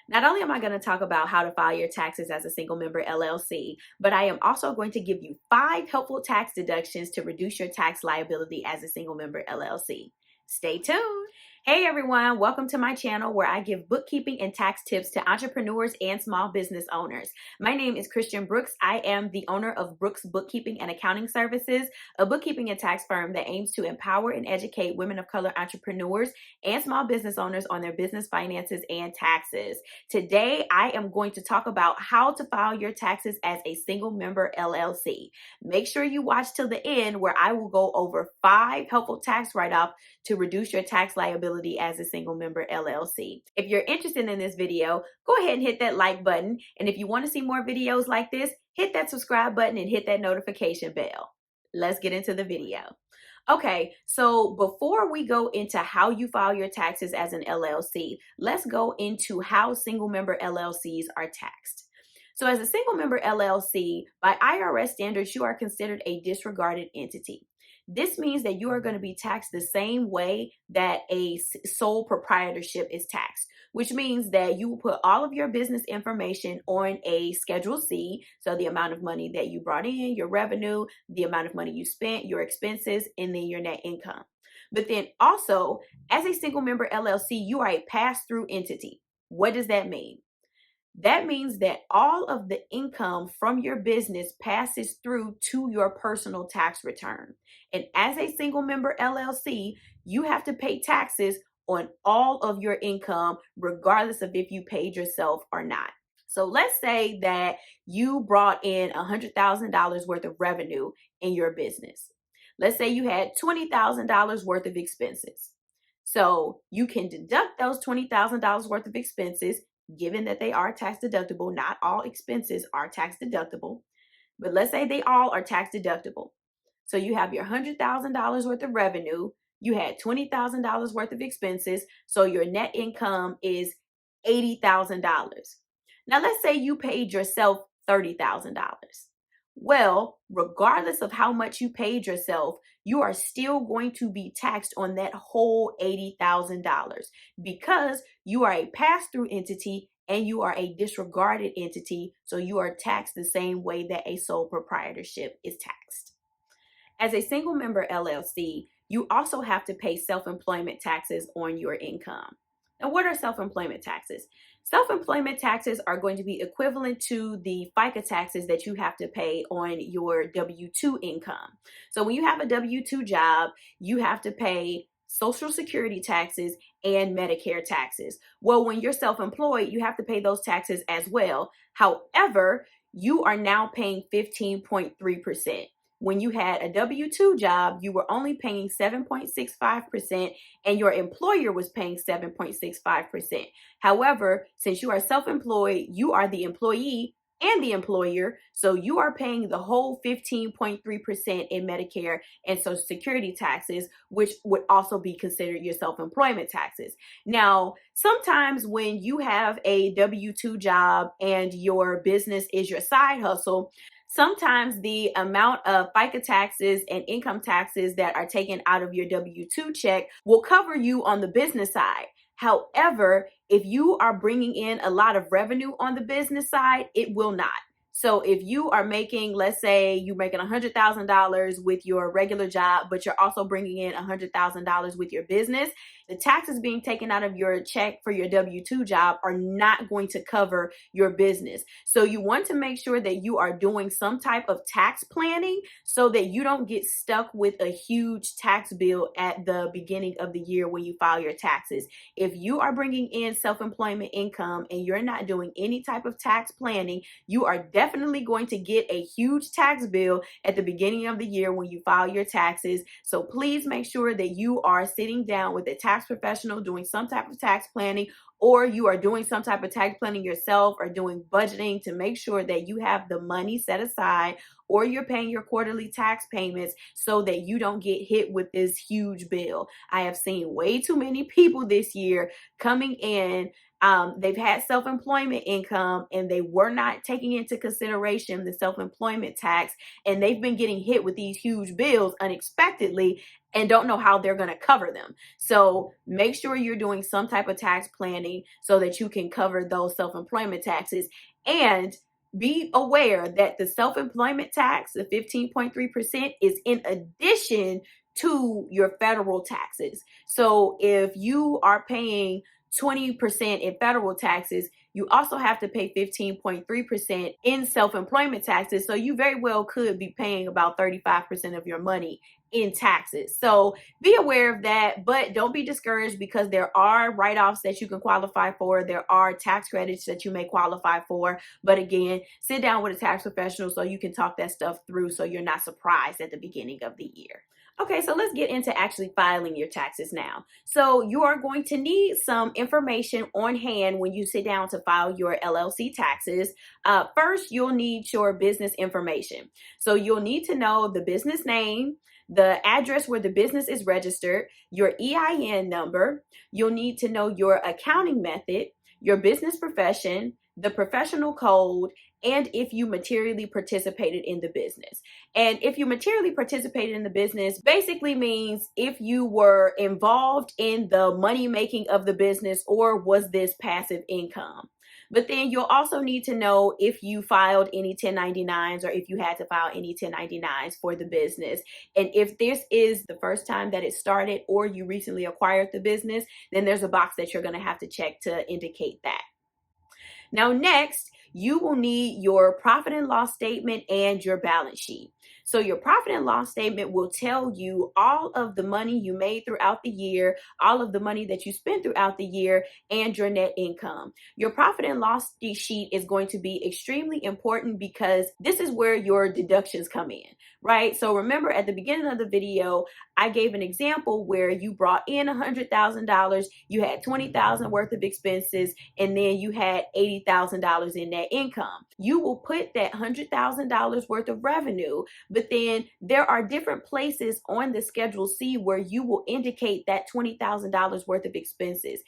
Not only am I going to talk about how to file your taxes as a single member LLC, but I am also going to give you 5 helpful tax deductions to reduce your tax liability as a single member LLC. Stay tuned. Hey everyone, welcome to my channel where I give bookkeeping and tax tips to entrepreneurs and small business owners. My name is Christian Brooks. I am the owner of Brooks Bookkeeping and Accounting Services, a bookkeeping and tax firm that aims to empower and educate women of color entrepreneurs and small business owners on their business finances and taxes. Today, I am going to talk about how to file your taxes as a single member LLC. Make sure you watch till the end where I will go over 5 helpful tax write-offs to reduce your tax liability as a single member LLC. If you're interested in this video, go ahead and hit that like button. And if you want to see more videos like this, hit that subscribe button and hit that notification bell. Let's get into the video. Okay, so before we go into how you file your taxes as an LLC, let's go into how single member LLCs are taxed. So as a single member LLC, by IRS standards, you are considered a disregarded entity. This means that you are going to be taxed the same way that a sole proprietorship is taxed, which means that you will put all of your business information on a Schedule C, so the amount of money that you brought in, your revenue, the amount of money you spent, your expenses, and then your net income. But then also, as a single member LLC, you are a pass-through entity. What does that mean? That means that all of the income from your business passes through to your personal tax return. And as a single member LLC, you have to pay taxes on all of your income, regardless of if you paid yourself or not. So let's say that you brought in $100,000 worth of revenue in your business. Let's say you had $20,000 worth of expenses. So you can deduct those $20,000 worth of expenses, given that they are tax deductible. Not all expenses are tax deductible, but let's say they all are tax deductible. So you have your $100,000 worth of revenue, you had $20,000 worth of expenses, so your net income is $80,000. Now let's say you paid yourself $30,000. Well, regardless of how much you paid yourself, you are still going to be taxed on that whole $80,000 because you are a pass-through entity and you are a disregarded entity, so you are taxed the same way that a sole proprietorship is taxed. As a single member LLC, you also have to pay self-employment taxes on your income. Now, what are self-employment taxes? Self-employment taxes are going to be equivalent to the FICA taxes that you have to pay on your W-2 income. So when you have a W-2 job, you have to pay Social Security taxes and Medicare taxes. Well, when you're self-employed, you have to pay those taxes as well. However, you are now paying 15.3%. When you had a W-2 job, you were only paying 7.65% and your employer was paying 7.65%. However, since you are self-employed, you are the employee and the employer, so you are paying the whole 15.3% in Medicare and Social Security taxes, which would also be considered your self-employment taxes. Now, sometimes when you have a W-2 job and your business is your side hustle, sometimes the amount of FICA taxes and income taxes that are taken out of your W-2 check will cover you on the business side. However, if you are bringing in a lot of revenue on the business side, it will not. So if you are making, let's say you're making $100,000 with your regular job, but you're also bringing in $100,000 with your business, the taxes being taken out of your check for your W-2 job are not going to cover your business. So you want to make sure that you are doing some type of tax planning so that you don't get stuck with a huge tax bill at the beginning of the year when you file your taxes. If you are bringing in self-employment income and you're not doing any type of tax planning, you are definitely going to get a huge tax bill at the beginning of the year when you file your taxes. So please make sure that you are sitting down with a tax professional doing some type of tax planning, or you are doing some type of tax planning yourself or doing budgeting to make sure that you have the money set aside, or you're paying your quarterly tax payments so that you don't get hit with this huge bill. I have seen way too many people this year coming in. They've had self-employment income and they were not taking into consideration the self-employment tax, and they've been getting hit with these huge bills unexpectedly. and don't know how they're going to cover them. So make sure you're doing some type of tax planning so that you can cover those self-employment taxes. And be aware that the self-employment tax, the 15.3%, is in addition to your federal taxes. So if you are paying 20% in federal taxes, you also have to pay 15.3% in self-employment taxes. So you very well could be paying about 35% of your money in taxes. So be aware of that, but don't be discouraged, because there are write-offs that you can qualify for. There are tax credits that you may qualify for. But again, sit down with a tax professional so you can talk that stuff through so you're not surprised at the beginning of the year. Okay, so let's get into actually filing your taxes now. So you are going to need some information on hand when you sit down to file your LLC taxes. First, you'll need your business information. So you'll need to know the business name, the address where the business is registered, your EIN number. You'll need to know your accounting method, your business profession, the professional code, and if you materially participated in the business. And if you materially participated in the business basically means if you were involved in the money making of the business, or was this passive income. But then you'll also need to know if you filed any 1099s, or if you had to file any 1099s for the business. And if this is the first time that it started, or you recently acquired the business, then there's a box that you're going to have to check to indicate that. Now, next, you will need your profit and loss statement and your balance sheet. So your profit and loss statement will tell you all of the money you made throughout the year, all of the money that you spent throughout the year, and your net income. Your profit and loss sheet is going to be extremely important, because this is where your deductions come in, right? So remember, at the beginning of the video, I gave an example where you brought in $100,000, you had $20,000 worth of expenses, and then you had $80,000 in net income. You will put that $100,000 worth of revenue, but then there are different places on the Schedule C where you will indicate that $20,000 worth of expenses,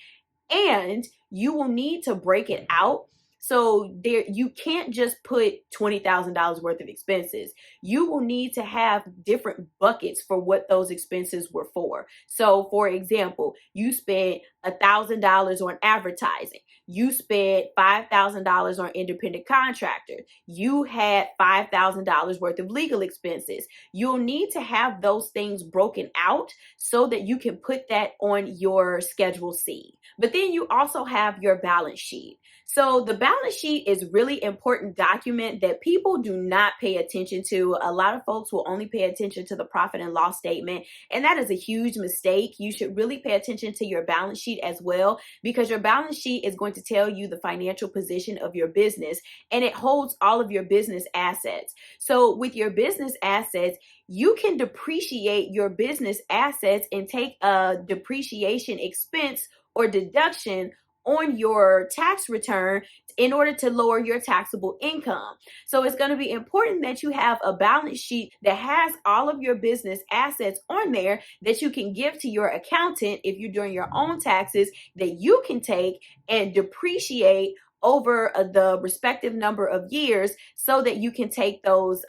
and you will need to break it out. So there, you can't just put $20,000 worth of expenses. You will need to have different buckets for what those expenses were for. So for example, you spent $1,000 on advertising. You spent $5,000 on independent contractors. You had $5,000 worth of legal expenses. You'll need to have those things broken out so that you can put that on your Schedule C. But then you also have your balance sheet. So the balance sheet is really important document that people do not pay attention to. A lot of folks will only pay attention to the profit and loss statement, and that is a huge mistake. You should really pay attention to your balance sheet as well, because your balance sheet is going to tell you the financial position of your business, and it holds all of your business assets. So with your business assets, you can depreciate your business assets and take a depreciation expense or deduction on your tax return in order to lower your taxable income. So it's going to be important that you have a balance sheet that has all of your business assets on there that you can give to your accountant if you're doing your own taxes, that you can take and depreciate over the respective number of years, so that you can take those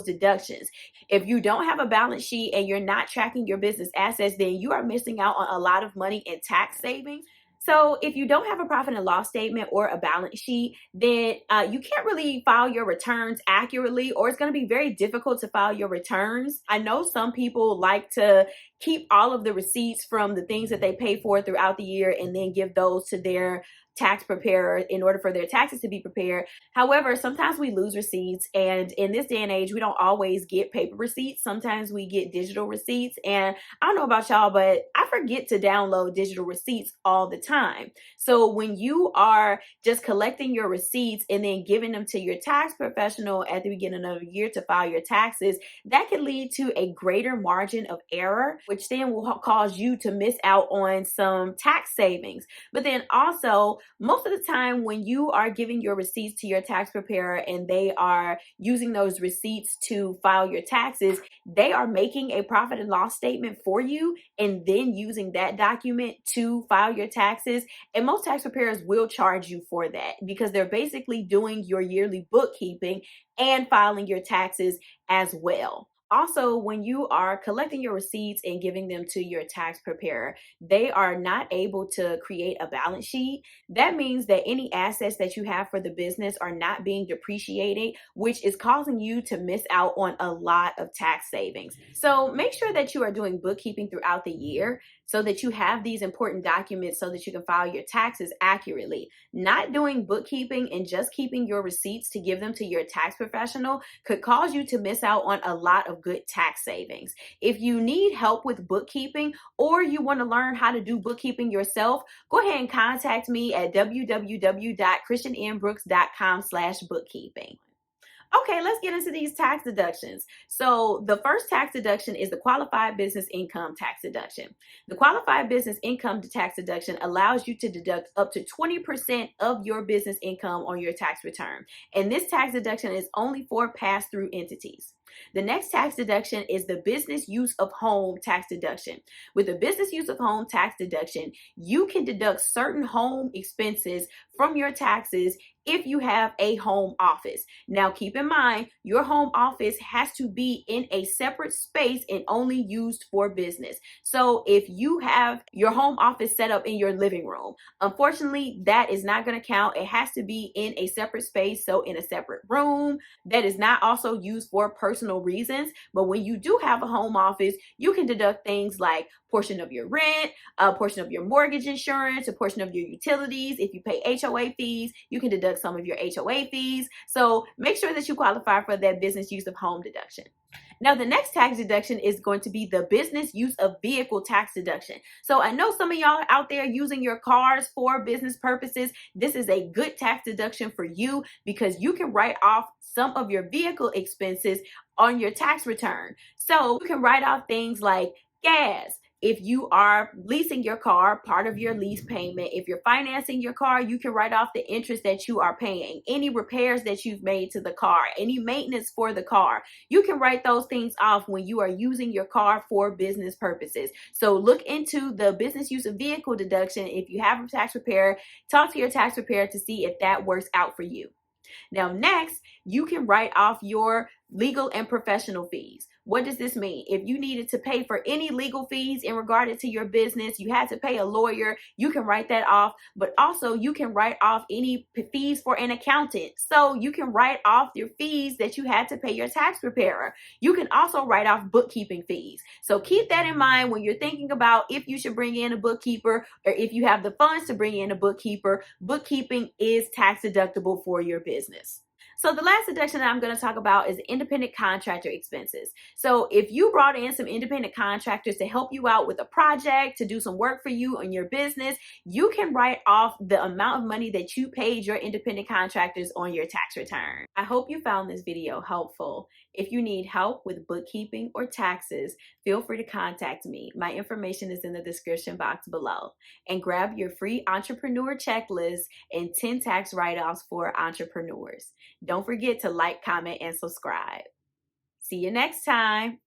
deductions. If you don't have a balance sheet and you're not tracking your business assets, then you are missing out on a lot of money in tax savings. So if you don't have a profit and loss statement or a balance sheet, then you can't really file your returns accurately, or it's going to be very difficult to file your returns. I know some people like to keep all of the receipts from the things that they pay for throughout the year and then give those to their tax preparer in order for their taxes to be prepared. However, sometimes we lose receipts, and in this day and age, we don't always get paper receipts. Sometimes we get digital receipts, and I don't know about y'all, but I forget to download digital receipts all the time. So when you are just collecting your receipts and then giving them to your tax professional at the beginning of the year to file your taxes, that can lead to a greater margin of error, which then will cause you to miss out on some tax savings. But then also, most of the time when you are giving your receipts to your tax preparer and they are using those receipts to file your taxes, they are making a profit and loss statement for you and then using that document to file your taxes. And most tax preparers will charge you for that, because they're basically doing your yearly bookkeeping and filing your taxes as well. Also, when you are collecting your receipts and giving them to your tax preparer, they are not able to create a balance sheet. That means that any assets that you have for the business are not being depreciated, which is causing you to miss out on a lot of tax savings. So make sure that you are doing bookkeeping throughout the year so that you have these important documents so that you can file your taxes accurately. Not doing bookkeeping and just keeping your receipts to give them to your tax professional could cause you to miss out on a lot of good tax savings. If you need help with bookkeeping or you want to learn how to do bookkeeping yourself, go ahead and contact me at www.christiannbrooks.com/bookkeeping. Okay, let's get into these tax deductions. So the first tax deduction is the qualified business income tax deduction. The qualified business income tax deduction allows you to deduct up to 20% of your business income on your tax return. And this tax deduction is only for pass-through entities. The next tax deduction is the business use of home tax deduction. With the business use of home tax deduction, you can deduct certain home expenses from your taxes if you have a home office. Now, keep in mind, your home office has to be in a separate space and only used for business. So if you have your home office set up in your living room, unfortunately, that is not going to count. It has to be in a separate space, so in a separate room that is not also used for personal reasons. But when you do have a home office, you can deduct things like portion of your rent, a portion of your mortgage insurance, a portion of your utilities. If you pay HOA fees, you can deduct some of your HOA fees. So make sure that you qualify for that business use of home deduction. Now, the next tax deduction is going to be the business use of vehicle tax deduction. So I know some of y'all are out there using your cars for business purposes. This is a good tax deduction for you because you can write off some of your vehicle expenses on your tax return. So you can write off things like gas. If you are leasing your car, part of your lease payment, if you're financing your car, you can write off the interest that you are paying, any repairs that you've made to the car, any maintenance for the car. You can write those things off when you are using your car for business purposes. So look into the business use of vehicle deduction. If you have a tax preparer, talk to your tax preparer to see if that works out for you. Now, next, you can write off your legal and professional fees. What does this mean? If you needed to pay for any legal fees in regard to your business, you had to pay a lawyer, you can write that off. But also you can write off any fees for an accountant. So you can write off your fees that you had to pay your tax preparer. You can also write off bookkeeping fees. So keep that in mind when you're thinking about if you should bring in a bookkeeper or if you have the funds to bring in a bookkeeper. Bookkeeping is tax deductible for your business. So the last deduction that I'm going to talk about is independent contractor expenses. So if you brought in some independent contractors to help you out with a project, to do some work for you in your business, you can write off the amount of money that you paid your independent contractors on your tax return. I hope you found this video helpful. If you need help with bookkeeping or taxes, feel free to contact me. My information is in the description box below. And grab your free entrepreneur checklist and 10 tax write-offs for entrepreneurs. Don't forget to like, comment, and subscribe. See you next time.